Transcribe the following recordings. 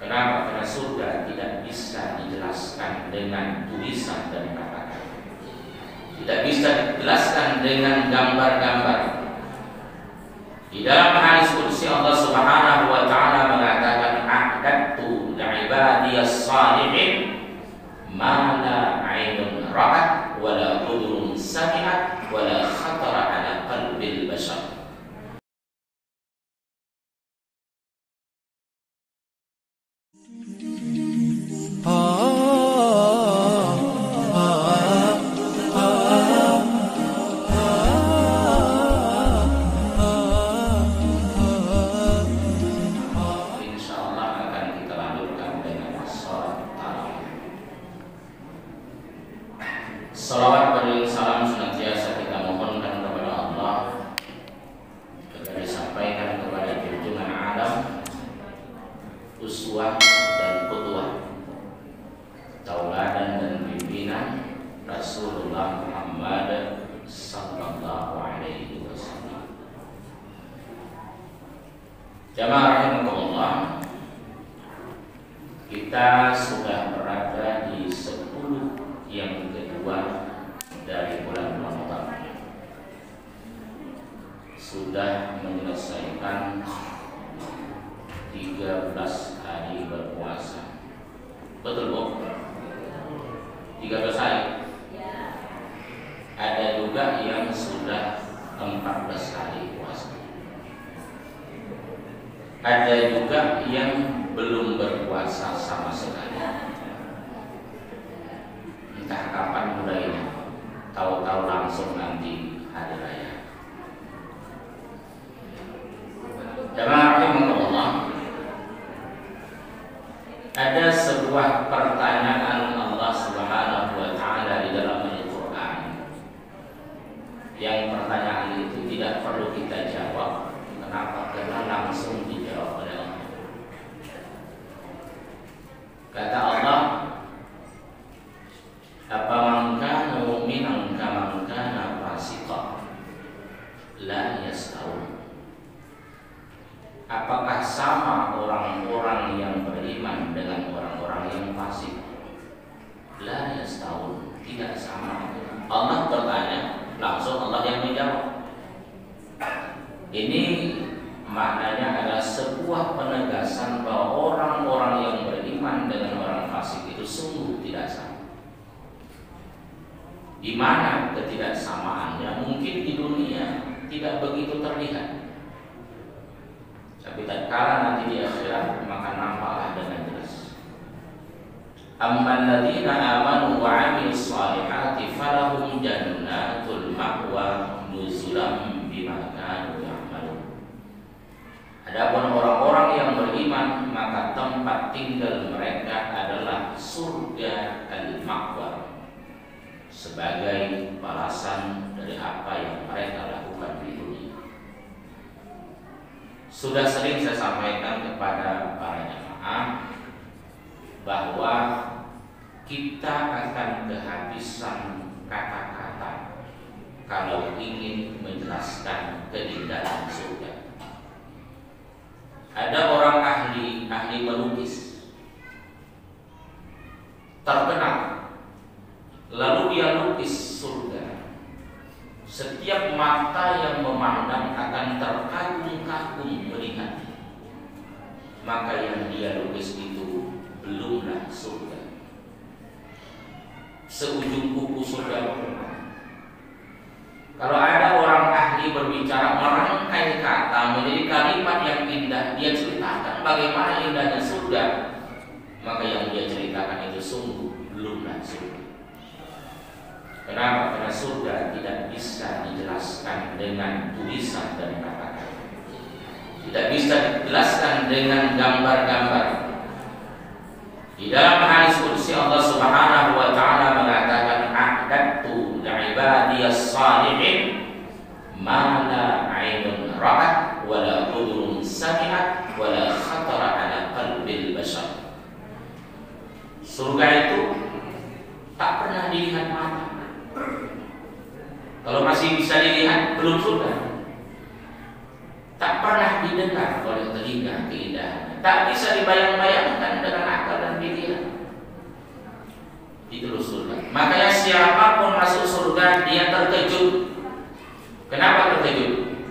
Kenapa? Karena surga tidak bisa dijelaskan dengan tulisan dan kata-kata, tidak bisa dijelaskan dengan gambar-gambar. Di dalam hadis qudsi Allah Subhanahu wa taala mengatakan, "A'dadtu li'ibadiyas shalihin ma la 'ainun ra'at wa la udhun sami'at wa la khatara 'ala qalbil bashar." Salawat dan salam senantiasa kita mohonkan kepada Allah agar disampaikan kepada junjungan alam, uswah dan qudwah, tauladan dan pimpinan Rasulullah Muhammad sallallahu alaihi wasallam. Jamaah rahimakumullah, kita sudah berada di 10 yang kedua dari bulan Ramadan, sudah menyelesaikan 13 hari berpuasa. Betul Bu? 13 hari? Ada juga yang sudah 14 hari puasa. Ada juga yang belum berpuasa sama sekali. Entah kapan mulainya, tahu-tahu langsung nanti hari raya. Jamaah rahimakumullah, ada sebuah pertanyaan Allah Subhanahu wa taala di dalam Al-Qur'an, yang pertanyaan itu tidak perlu kita jawab. Kenapa? Karena langsung dijawab oleh Allah. Kata Allah, "Apa man kana mu'minan kaman kana fasiqan la yastawun." Apakah sama orang-orang yang beriman dengan orang-orang yang fasik? La yastawun, tidak sama. Allah bertanya, langsung Allah yang menjawab. Ini maknanya adalah sebuah penegasan bahwa orang-orang yang beriman dengan orang fasik itu sungguh tidak sama. Di mana ketidaksamaannya mungkin di dunia tidak begitu terlihat, tapi tatkala nanti di akhirat maka nampaklah dengan jelas. Amman ladzina amanu wa 'amilus shalihati falahum jannatul ma'wa nuzulan bima kanu ya'malun. Adapun orang-orang yang beriman maka tempat tinggal mereka adalah surga al-ma'wa, sebagai balasan dari apa yang mereka lakukan di dunia. Sudah sering saya sampaikan kepada para jamaah bahwa kita akan kehabisan kata-kata kalau ingin menjelaskan keindahan surga. Ada orang ahli melukis, terkenal, lalu dia lukis surga. Setiap mata yang memandang akan terkagum-kagum melihat. Maka yang dia lukis itu belumlah surga. Seujung kuku surga. Kalau ada orang ahli berbicara merangkai kata menjadi kalimat yang indah, dia ceritakan bagaimana indahnya surga, maka yang dia ceritakan itu sungguh belumlah surga. Kenapa? Karena surga tidak bisa dijelaskan dengan tulisan dan kata-kata, tidak bisa dijelaskan dengan gambar-gambar. Di dalam hadis qudsi Allah Subhanahu wa taala mengatakan, "A'dadtu li'ibadiyas shalihin ma la 'ainun ra'at wa la udhun sami'at wa la khatara 'ala qalbil bashar." Surga itu tak pernah dilihat mata. Kalau masih bisa dilihat, belum surga. Tak pernah didengar oleh telinga keindahannya, tak bisa bisa dibayang-bayangkan dengan akal dan pikiran. Itu surga. Makanya siapapun masuk surga dia terkejut. Kenapa terkejut?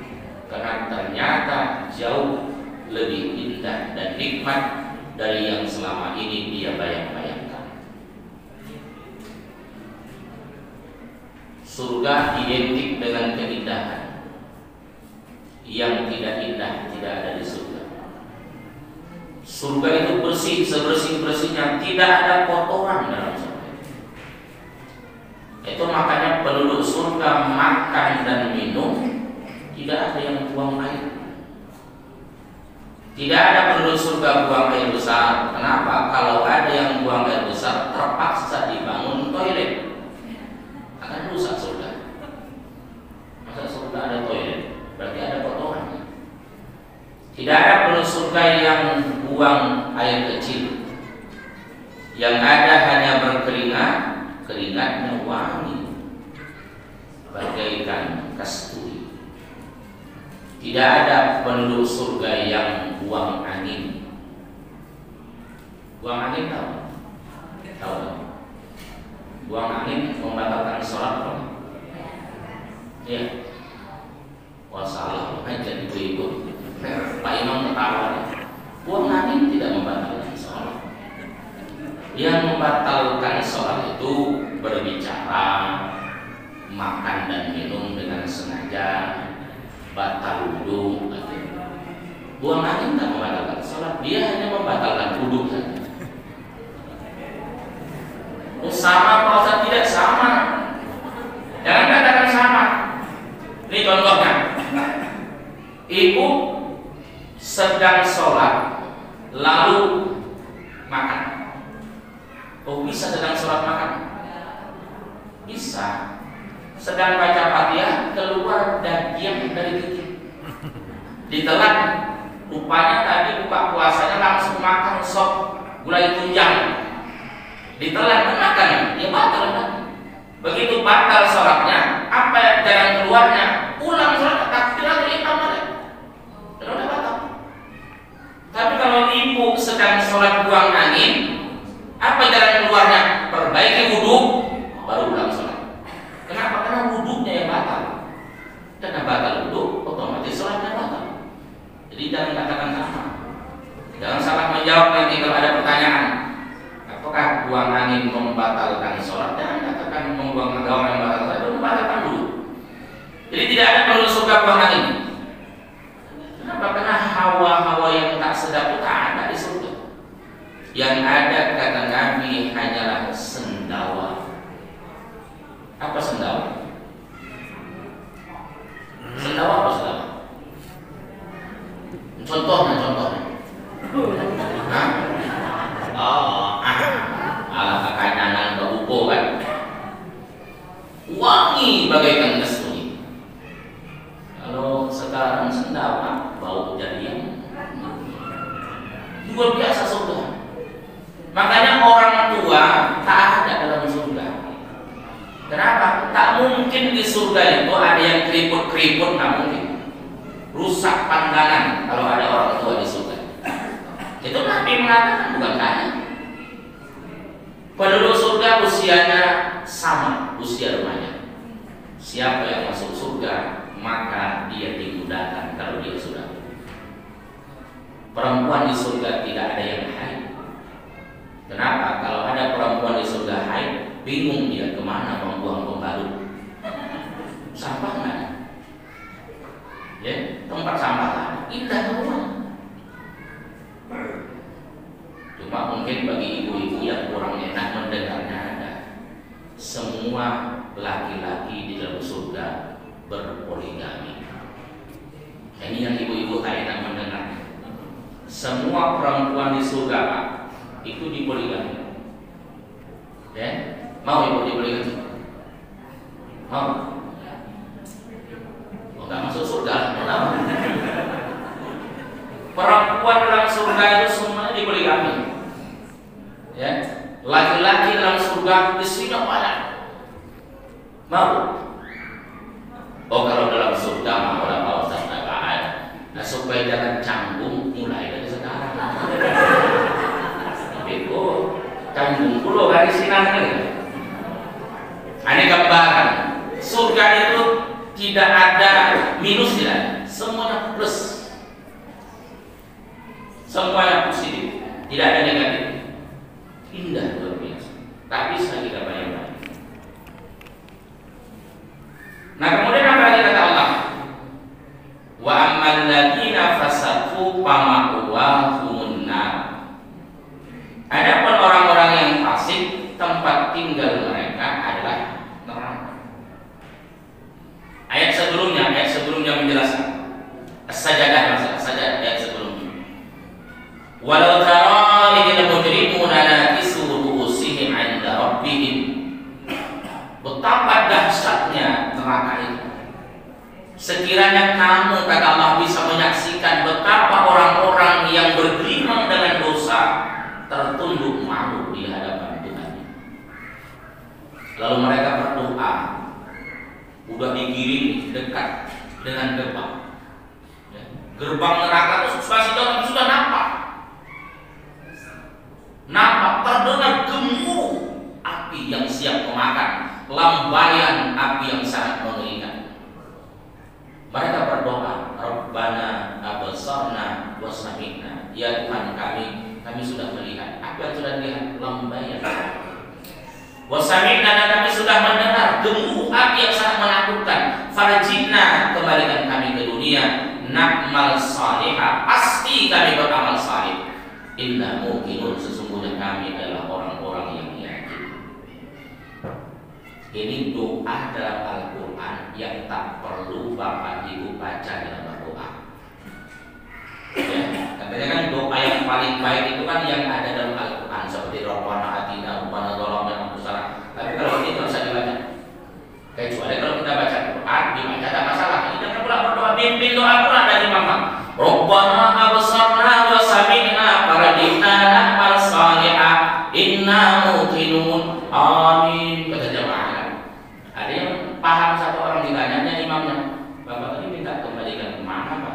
Karena ternyata jauh lebih indah dan nikmat dari yang selama ini dia bayang-bayangkan. Surga identik dengan keindahan. Yang tidak indah tidak ada di surga. Surga itu bersih, sebersih-bersihnya, tidak ada kotoran dalam surga. Itu makanya penduduk surga makan dan minum tidak ada yang buang air. Tidak ada penduduk surga buang air besar. Kenapa? Kalau ada yang buang air besar, terpaksa dibangun toilet, akan rusak surga. Masa surga ada toilet? Berarti ada kotorannya. Tidak ada penduduk surga yang buang air kecil. Yang ada hanya berkeringat, keringatnya wangi bagaikan kasturi. Tidak ada penduduk surga yang buang angin. Buang angin tahu? Tahu? Buang angin membatalkan sholat dong? Iya. Wah salah, aja ibu-ibu. Pak Imam ketawa. Buang angin tidak membatalkan sholat. Yang membatalkan sholat itu berbicara, makan dan minum dengan sengaja, batal wudhu. Buang angin tak membatalkan sholat, dia hanya membatalkan wudhu saja. Sama kalau tidak sama, jangan katakan sama. Ini contohnya, ibu sedang sholat lalu makan. Oh bisa sedang sholat makan? Bisa. Sedang baca Fatihah keluar daging dari gigi, ditelan. Rupanya tadi buka puasanya langsung makan sop gulai tunjang, ditelan makan, dia batal kan? Begitu batal sholatnya, apa yang jalan keluarnya? Ulang sholat, takbiratul ihram ada. Sudah batal. Tapi kalau ibu sedang sholat buang angin, apa jalan keluarnya? Perbaiki wudhu, baru ulang sholat. Kenapa? Karena wudhunya yang batal. Karena batal wudhu, otomatis sholatnya batal. Jadi jangan katakan sama. Jangan salah menjawab nanti kalau ada pertanyaan. Apakah buang angin membatalkan sholat? Jangan katakan membuang angin membatalkan sholat, membatalkan dulu. Jadi tidak ada perlu surga buang angin. Kenapa? Karena hawa-hawa yang tak sedap itu tak ada di surga. Yang ada kata Nabi hanyalah sendawa. Apa sendawa? Sendawa apa sendawa? Contohnya. Hah? Kanan kebuko kan, wangi bagaikan kasturi. Kalau sekarang sendawa bau jadian luar biasa surga. Makanya orang tua tak ada dalam surga. Kenapa? Tak mungkin di surga itu ada yang keriput-keriput, tak mungkin. Rusak pandangan kalau ada orang tua di surga. Itu Nabi mengatakan, bukan kaya. Penduduk surga usianya sama usia remaja. Siapa yang masuk surga maka dia dimudahkan kalau dia sudah. Perempuan di surga tidak ada yang haid. Kenapa? Kalau ada perempuan di surga haid, bingung dia kemana membuang pembalut. Sampah nggak? Ya, tempat sampah indah semua. Cuma mungkin bagi ibu-ibu yang kurang enak mendengarnya ada. Semua laki-laki di dalam surga berpoligami. Ini yang ibu-ibu tak enak mendengar. Semua perempuan di surga Pak, itu dipoligami. Ya? Mau ibu dipoligami? Mau? Oh, nggak masuk surga, kenapa? Perempuan dalam surga itu semuanya dipoligami. Ya, laki-laki dalam surga istrinya banyak. Mau? Oh kalau dalam surga mau lah Pak Ustaz, nah, supaya jangan canggung mulai dari sekarang. sekali. Ini gambaran surga itu tidak ada minus, tidak, semuanya plus, semuanya positif, tidak ada negatif. Indah luar biasa, tapi saya tidak bayangkan. Nah, kemudian apa lagi kata Allah? Wa ammal ladzina fasaqu fama'wahumun nar. Adapun orang-orang yang fasik, tempat tinggal mereka adalah neraka. Ayat sebelumnya menjelaskan. As-Sajdah, As-Sajdah ayat sebelumnya. Walau tara idil mujrimuna nakisu ru'usihim 'inda rabbihim. Betapa dahsyatnya neraka itu. Sekiranya kamu, kata Allah, bisa menyaksikan betapa orang-orang yang bergelimang dengan dosa tertunduk malu di hadapan Tuhan. Lalu mereka berdoa, udah digiring dekat dengan gerbang. Gerbang neraka itu sudah nampak, terdengar gemuruh api yang siap memakan, lambaian api yang sangat mengerikan. Mereka berdoa, Rabbana absarna wa sami'na. Ya Tuhan kami sudah melihat. Apa yang sudah dilihat? Lambaian. Wa sami'na, dan kami sudah mendengar gemuruh api yang sangat menakutkan. Farjina, kembalikan kami ke dunia. Na'mal salihah, pasti kami beramal salih. Inna muqinun, sesungguhnya kami adalah orang-orang yang yakin. Ini doa dalam Al-Quran yang tak perlu Bapak Ibu baca dalam berdoa. Ya, katanya kan doa yang paling baik itu kan yang ada dalam Al-Quran, seperti Rabbana atina Rabbana dzalamna anfusana. Tapi kalau ini tidak usah dibaca. Kecuali kalau kita baca Quran, dibaca tak masalah. Kita kan pula berdoa, pimpin doa Quran dari Mama. Rabbana absarna wa sami'na farjina na'mal salihah inna muqinun. Amin. Kata jemaah. Ada yang paham, satu orang ditanya imamnya, Bapak tadi minta kembalikan ke mana Pak?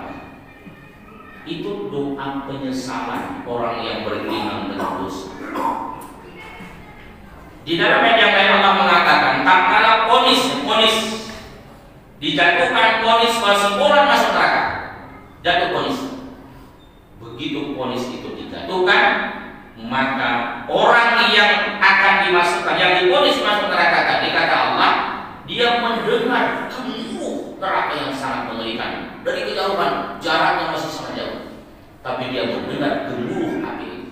Itu doa penyesalan orang yang bergelimang dengan dosa. Di dalam ayat yang lain Allah mengatakan, tak kala ponis dijatuhkan ponis bahwa orang masuk neraka, jatuh ponis. Begitu ponis itu dijatuhkan, maka orang yang akan dimasukkan, yang diponis masuk neraka tadi, kata Allah, dia mendengar gemuruh neraka yang sangat mengerikan dari kejauhan, jaraknya masih sangat jauh, tapi dia mendengar gemuruh api.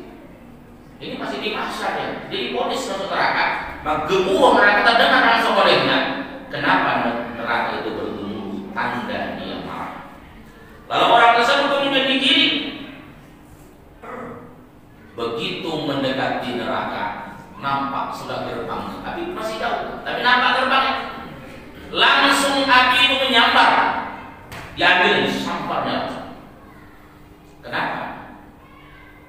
Ini masih di mahsyar ya, jadi ponis masuk neraka, maka gemuruh neraka terdengar langsung olehnya. Kenapa neraka itu bergemuruh? Tanda dia marah. Lalu orang tersebut kemudian digiring. Begitu mendekati neraka, nampak sudah gerbang, tapi masih jauh, tapi nampak gerbangnya. Langsung api itu menyambar, diambil, disamparnya langsung. Kenapa?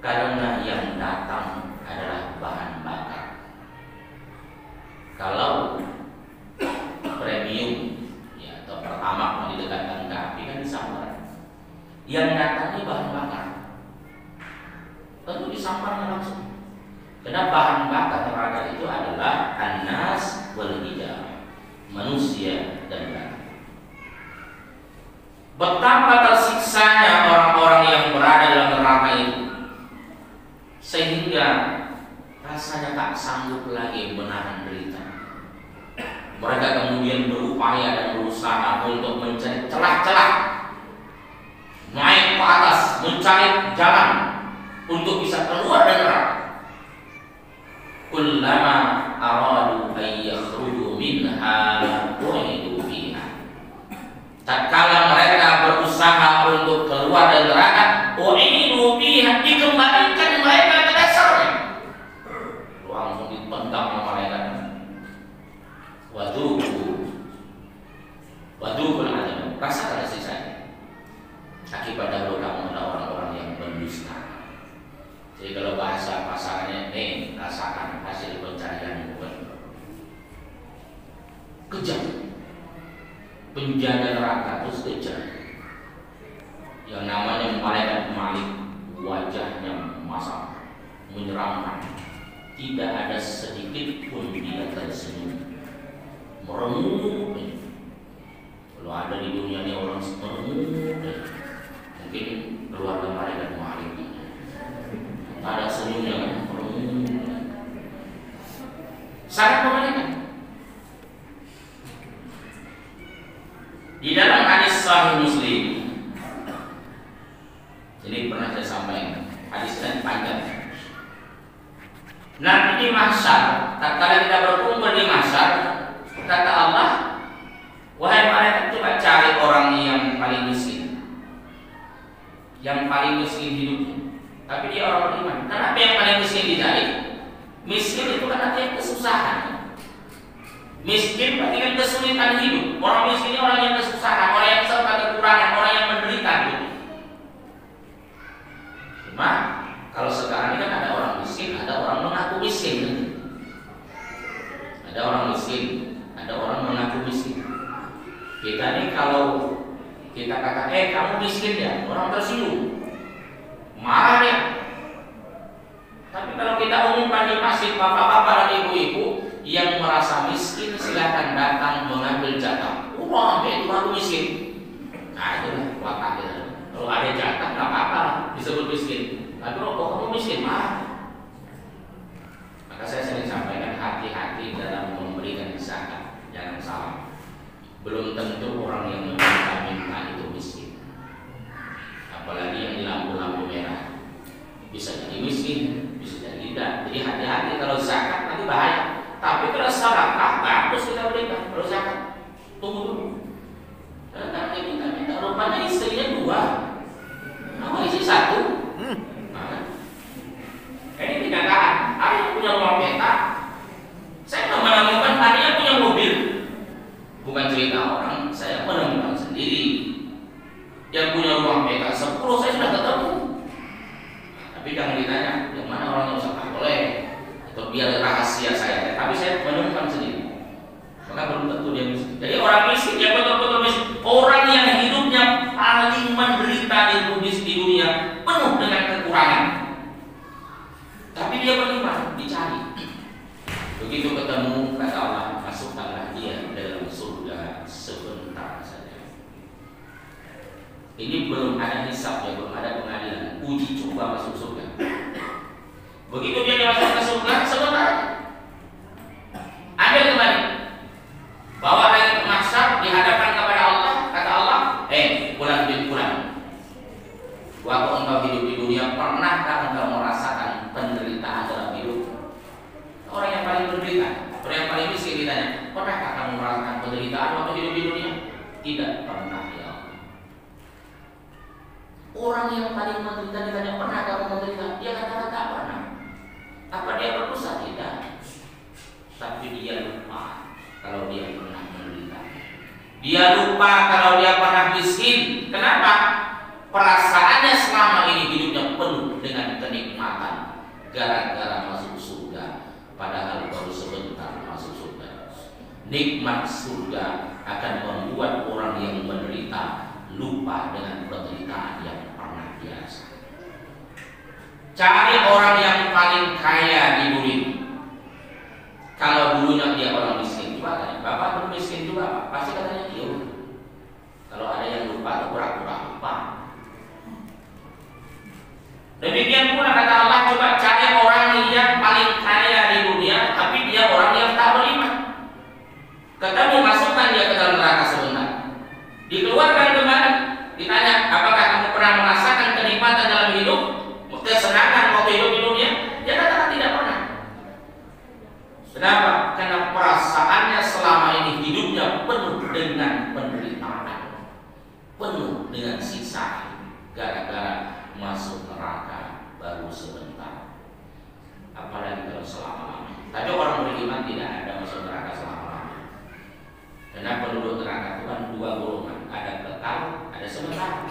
Karena yang datang adalah bahan bakar. Kalau premium ya, atau pertama didekatkan ke api kan disambar. Yang datang ini bahan bakar, tentu disamparnya langsung. Karena bahan bakar neraka itu adalah an-nas wal hijarah, manusia dan batu. Betapa tersiksanya orang-orang yang berada dalam neraka itu, sehingga rasanya tak sanggup lagi menahan derita. Mereka kemudian berupaya dan berusaha untuk mencari celah-celah, naik ke atas, mencari jalan untuk bisa keluar dari neraka. Kullama aradu ay yakhruju minha u'idu fiha. Tatkala mereka berusaha untuk keluar dari neraka, u'idu fiha, dikembalikan mereka ke dasarnya. Langsung dipendam sama mereka. Wadukul azab, rasakan siksanya. Akibat dahulu kamu adalah orang-orang yang pendusta. Jadi kalau bahasa pasarannya, rasakan hasil pencarian bukan. Kejam. Penjaga neraka terus kejam. Yang namanya malaikat Malik, wajahnya masam, menyeramkan. tidak ada sedikit pun dia tersenyum, merenung. Kalau ada di dunia ini orang merenung, mungkin keluarga mereka kemarin ada senyumnya kan, merenung. Sangat mengerikan. Di dalam hadis Sahih Muslim, ini pernah saya sampaikan, hadisnya panjang. Nanti di mahsyar, tatkala kita berkumpul di mahsyar, kata Allah, wahai malaikat, coba cari orang yang paling miskin, yang paling miskin hidupnya, tapi dia orang beriman. Kenapa yang paling miskin dicari? Miskin itu kan artinya kesusahan. Miskin berarti kan kesulitan hidup. Orang miskin ini orang yang kesusahan, orang yang serba kekurangan, orang yang menderita hidup. Cuma kalau sekarang ini kan ada orang miskin, ada orang mengaku miskin. Ada orang miskin, ada orang mengaku miskin. Kita ini kalau kita kata, kamu miskin ya, orang tersinggung, marah ya. Tapi kalau kita umumkan di masjid, bapak-bapak dan ibu-ibu yang merasa miskin, silahkan datang mengambil jatah. Wah, itu baru miskin. Nah, itu wakilnya. Kalau ada jatah, nggak apa-apa disebut miskin. Tapi kok kamu miskin, mah? Maka saya sering sampaikan, hati-hati dalam memberikan zakat, jangan salah. Belum tentu orang yang meminta itu miskin. Apalagi yang di lampu-lampu merah, bisa jadi miskin, bisa jadi tidak. Jadi hati-hati kalau zakat nanti bahaya. Tapi kalau sedekah bagus kita berikan. Kalau zakat tunggu dulu. Nanti minta rupanya istrinya 2, nama istri 1. Ini kenyataan. Ada yang punya rumah petak. Saya menemukan ada yang punya mobil. Bukan cerita orang, saya menemukan sendiri. Yang punya rumah petak 10 saya sudah ketemu. Tapi jangan ditanya yang mana orangnya, usah boleh. Atau biar rahasia saya. Tapi saya menemukan sendiri. Maka belum tentu dia miskin. Jadi orang miskin yang betul-betul miskin, orang yang hidupnya paling menderita di dunia, penuh dengan kekurangan. Tapi dia beriman, dicari. Begitu ketemu, kata Allah, masukkanlah dia dalam surga sebentar saja. Ini belum ada hisab, ya, belum ada pengadilan, uji coba masuk surga. Begitu dia dimasukkan ke surga, sebentar ambil kembali, bawa lagi ke mahsyar, dihadapkan kepada Allah. Kata Allah, pulang. Waktu engkau hidup di dunia, pernahkah engkau merasakan penderitaan dalam hidup? Orang yang paling menderita, orang yang paling miskin ditanya, pernahkah kamu merasakan penderitaan waktu hidup di dunia? Tidak pernah, ya Allah. Orang yang paling menderita ditanya, pernah kamu menderita? Dia katakan tak pernah. Apa dia berdosa? Tidak. Tapi dia lupa kalau dia pernah menderita. Dia lupa kalau dia pernah miskin. Kenapa? Perasaannya selama ini hidupnya penuh dengan kenikmatan gara-gara masuk surga, padahal baru sebentar masuk surga. Nikmat surga akan membuat orang yang menderita lupa dengan penderitaan yang pernah biasa. Cari orang yang paling kaya di dunia. Kalau dulunya dia orang miskin juga, kan? Bapak pun miskin juga, Pak. Pasti katanya iya. Kalau ada yang lupa atau pura-pura lupa. Demikian pula kata Allah, coba cari orang yang paling kaya di dunia, tapi dia orang yang tak beriman. Ketemu, masukkan dia ke dalam neraka sebentar. Dikeluarkan kembali, ditanya, apakah kamu pernah merasakan kenikmatan dalam hidup? Kesenangan waktu hidup di dunia? Dia katakan tidak pernah. Kenapa? Karena perasaannya selama ini hidupnya penuh dengan penderitaan, penuh dengan siksa, gara-gara masuk neraka baru sebentar. Apalagi kalau selama-lamanya. Tapi orang beriman tidak ada masuk neraka selama-lamanya. Karena penduduk neraka itu kan 2 golongan, ada kekal, ada sebentar.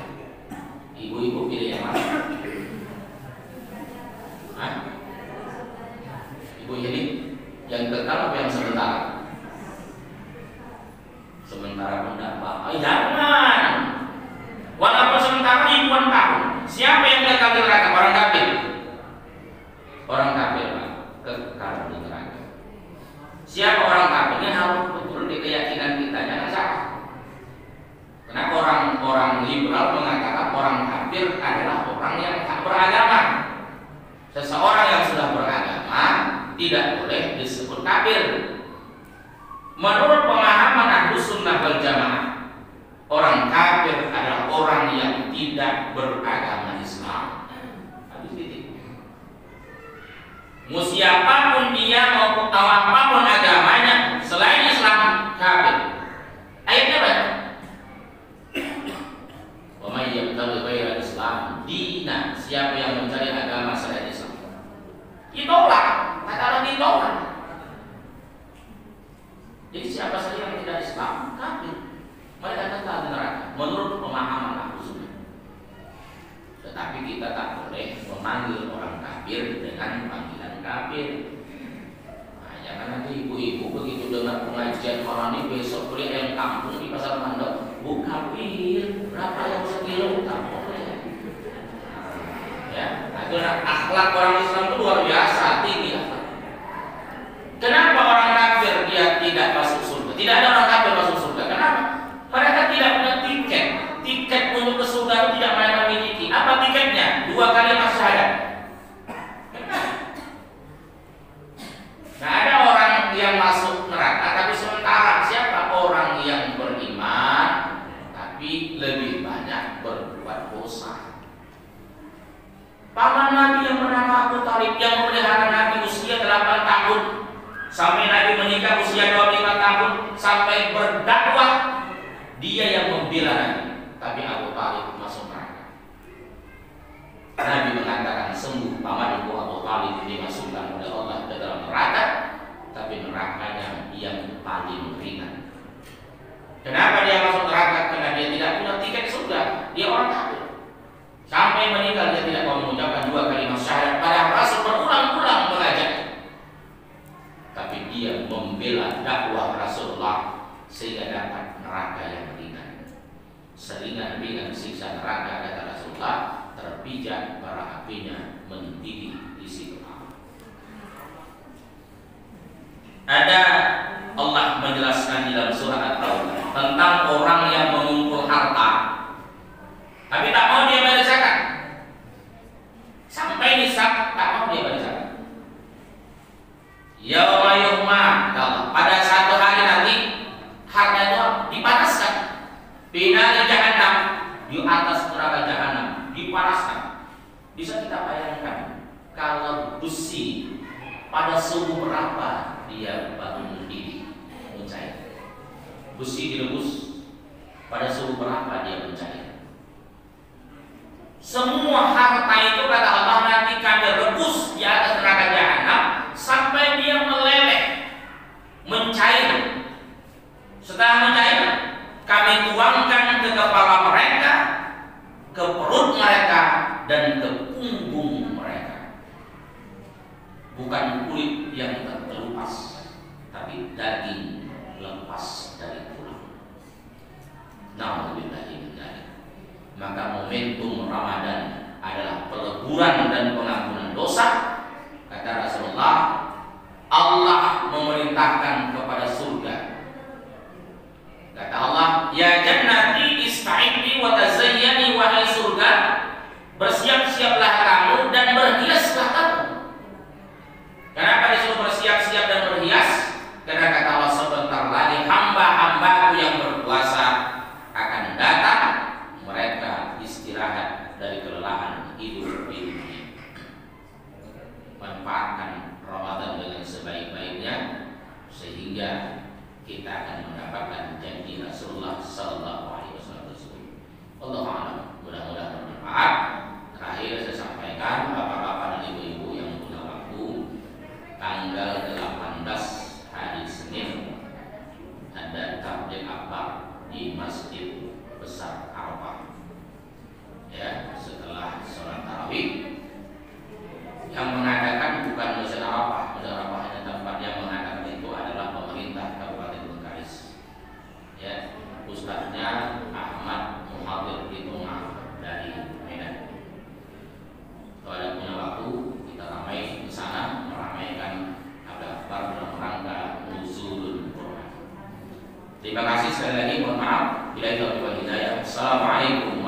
Ibu-ibu pilih yang mana? Ibu ini yang kekal apa yang sebentar? Sementara pun dapat. Jangan. Walaupun sementara ribuan tahun. Siapa yang kekal di neraka? Orang kafir. Orang kafir, Pak. kekal di neraka. Siapa orang kafir? Ini harus betul di keyakinan kita, jangan salah. Karena orang-orang liberal mengatakan orang kafir adalah orang yang tak beragama. Seseorang yang sudah beragama tidak boleh disebut kafir. Menurut pemahaman Ahlus Sunnah wal Jamaah, orang kafir adalah orang yang tidak beragama Islam. Habis titik. Mau siapapun dia, mau apapun agamanya selain Islam, kafir. Ayatnya banyak. Wa may yabtaghi ghairal Islam dinan, siapa yang mencari agama selain Islam, ditolak. Kata ditolak. Jadi siapa saja yang tidak Islam, kafir. Mereka kekal di neraka menurut pemahaman Ahlus Sunnah. Tetapi kita tak boleh memanggil orang kafir dengan panggilan kafir. Nah, jangan nanti ibu-ibu begitu dengar pengajian orang ini besok beli ayam kampung di pasar Mandok, bu kafir, berapa yang sekilo? Tak boleh. Ya, itu akhlak orang Islam itu luar biasa, tinggi akhlak. Kenapa orang kafir dia tidak masuk surga? Tidak ada orang kafir masuk surga. Kenapa? Mereka tidak punya tiket. Tiket untuk ke surga itu tidak mereka miliki. Apa tiketnya? 2 kalimat syahadat. Nah, ada orang yang masuk neraka, tapi sementara siapa? Orang yang beriman tapi lebih banyak berbuat dosa. Paman Nabi yang bernama Abu Thalib yang memelihara Nabi usia 8 tahun sampai Nabi menikah usia 25 tahun sampai berdakwah, dia yang membela Nabi. Tapi Abu Thalib masuk neraka. Nabi mengatakan sembuh pamanku Abu Thalib dimasukkan oleh Allah ke dalam neraka, tapi nerakanya yang paling ringan. Kenapa dia masuk neraka? Karena dia tidak punya tiket surga. Dia orang kafir. Sampai meninggal dia tidak mau mengucapkan 2 kalimat syahadat. Padahal Rasul berulang-ulang mengajak. Tapi dia membela dakwah Rasulullah sehingga dapat neraka yang ringan. Seringan-ringan siksa neraka, kata Rasulullah, terpijak bara apinya mendidih di situ. Ada Allah menjelaskan di dalam surah At-Taubah tentang orang yang mengumpul harta tapi tak mau dia bayar zakat. Sampai nisab tak mau dia bayar zakat. Yauma yuhma, pada satu hari nanti harta itu dipanaskan. Binari jahannam, di atas neraka jahannam dipanaskan. Bisa kita bayangkan kalau besi pada suhu berapa dia baru mendidih, mencair. Besi direbus pada suhu berapa dia mencair. Semua harta itu kata Allah nanti kami rebus di atas neraka jahanam sampai dia meleleh, mencair. Setelah mencair, kami tuangkan ke kepala mereka, ke perut mereka, dan ke punggung mereka. Bukan kulit yang terkelupas, tapi daging lepas dari tulang. Na'udzubillahi min dzalik. Maka momentum Ramadan adalah peleburan dan pengampunan dosa. Kata Rasulullah, Allah memerintahkan kepada surga. Kata Allah, ya jannati ista'idni wa tazayyani, wahai surga, bersiap-siaplah kamu dan berhiaslah kamu. Kenapa disuruh bersiap-siap dan berhias? Karena kata Allah, sebentar lagi hamba-hambaku yang berpuasa akan datang, mereka istirahat dari kelelahan hidup di dunia. Manfaatkan Ramadan dengan sebaik-baiknya sehingga kita akan mendapatkan janji Rasulullah Sallallahu Alaihi Wasallam. Allah a'lam. Mudah-mudahan bermanfaat. Terakhir saya sampaikan bapak-bapak dan ibu-ibu yang punya waktu, tanggal 18 hari Senin ada tabligh akbar di Masjid Besar Arafah. Ya, setelah sholat tarawih. Yang mengadakan bukan Masjid Arafah. Masjid Arafah hanya tempat yang mengadakan itu adalah pemerintah Kabupaten Bengkalis. Ya, ustadznya Ahmad Muhadir di Tengah sekali lagi mohon maaf. Bila itu wal hidayah. Assalamualaikum